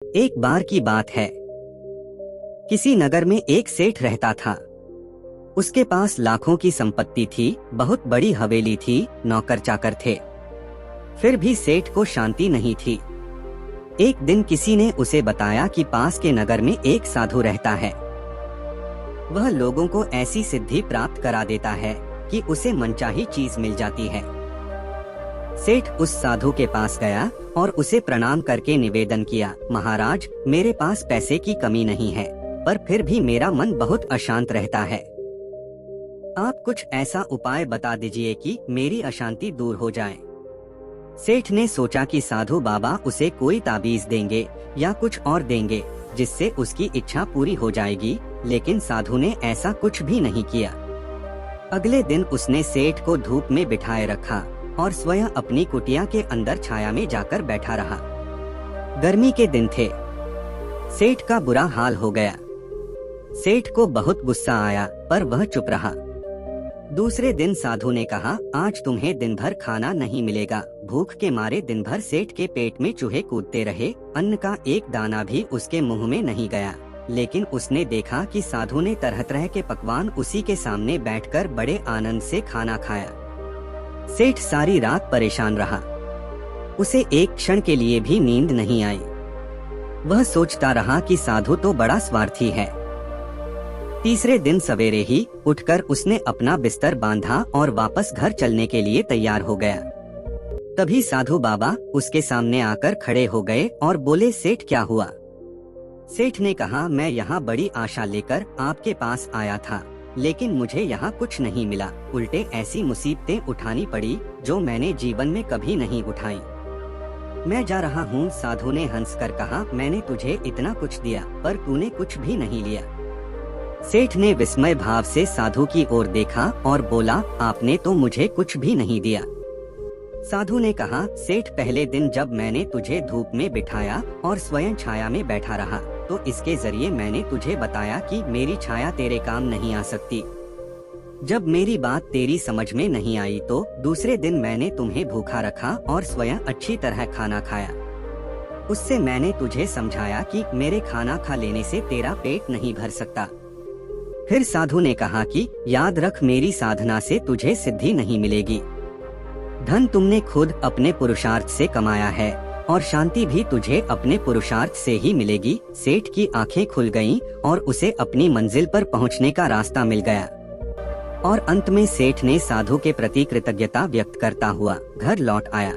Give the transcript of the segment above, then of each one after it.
एक बार की बात है। किसी नगर में एक सेठ रहता था। उसके पास लाखों की संपत्ति थी, बहुत बड़ी हवेली थी, नौकर चाकर थे। फिर भी सेठ को शांति नहीं थी। एक दिन किसी ने उसे बताया कि पास के नगर में एक साधु रहता है। वह लोगों को ऐसी सिद्धि प्राप्त करा देता है कि उसे मनचाही चीज मिल जाती है। सेठ उस साधु के पास गया और उसे प्रणाम करके निवेदन किया, महाराज, मेरे पास पैसे की कमी नहीं है, पर फिर भी मेरा मन बहुत अशांत रहता है। आप कुछ ऐसा उपाय बता दीजिए कि मेरी अशांति दूर हो जाए। सेठ ने सोचा कि साधु बाबा उसे कोई ताबीज देंगे या कुछ और देंगे जिससे उसकी इच्छा पूरी हो जाएगी, लेकिन साधु ने ऐसा कुछ भी नहीं किया। अगले दिन उसने सेठ को धूप में बिठाए रखा और स्वयं अपनी कुटिया के अंदर छाया में जाकर बैठा रहा। गर्मी के दिन थे। सेठ का बुरा हाल हो गया। सेठ को बहुत गुस्सा आया, पर वह चुप रहा। दूसरे दिन साधु ने कहा, आज तुम्हें दिन भर खाना नहीं मिलेगा। भूख के मारे दिन भर सेठ के पेट में चूहे कूदते रहे, अन्न का एक दाना भी उसके मुंह में नहीं गया। लेकिन उसने देखा कि साधु ने तरह तरह के पकवान उसी के सामने बैठकर बड़े आनंद से खाना खाया। सेठ सारी रात परेशान रहा। उसे एक क्षण के लिए भी नींद नहीं आई। वह सोचता रहा कि साधु तो बड़ा स्वार्थी है। तीसरे दिन सवेरे ही उठकर उसने अपना बिस्तर बांधा और वापस घर चलने के लिए तैयार हो गया। तभी साधु बाबा उसके सामने आकर खड़े हो गए और बोले, सेठ क्या हुआ? सेठ ने कहा, मैं यहाँ बड़ी आशा लेकर आपके पास आया था, लेकिन मुझे यहाँ कुछ नहीं मिला। उल्टे ऐसी मुसीबतें उठानी पड़ी जो मैंने जीवन में कभी नहीं उठाई। मैं जा रहा हूँ। साधु ने हंसकर कहा, मैंने तुझे इतना कुछ दिया, पर तूने कुछ भी नहीं लिया। सेठ ने विस्मय भाव से साधु की ओर देखा और बोला, आपने तो मुझे कुछ भी नहीं दिया। साधु ने कहा, सेठ, पहले दिन जब मैंने तुझे धूप में बिठाया और स्वयं छाया में बैठा रहा, तो इसके जरिए मैंने तुझे बताया कि मेरी छाया तेरे काम नहीं आ सकती। जब मेरी बात तेरी समझ में नहीं आई तो दूसरे दिन मैंने तुम्हें भूखा रखा और स्वयं अच्छी तरह खाना खाया। उससे मैंने तुझे समझाया कि मेरे खाना खा लेने से तेरा पेट नहीं भर सकता। फिर साधु ने कहा कि याद रख, मेरी साधना से तुझे सिद्धि नहीं मिलेगी। धन तुमने खुद अपने पुरुषार्थ से कमाया है और शांति भी तुझे अपने पुरुषार्थ से ही मिलेगी। सेठ की आंखें खुल गईं और उसे अपनी मंजिल पर पहुंचने का रास्ता मिल गया। और अंत में सेठ ने साधु के प्रति कृतज्ञता व्यक्त करता हुआ घर लौट आया।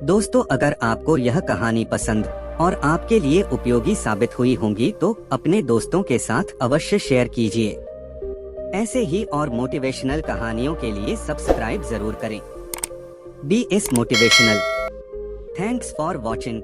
दोस्तों, अगर आपको यह कहानी पसंद और आपके लिए उपयोगी साबित हुई होंगी तो अपने दोस्तों के साथ अवश्य शेयर कीजिए। ऐसे ही और मोटिवेशनल कहानियों के लिए सब्सक्राइब जरूर करें। B S motivational. Thanks for watching.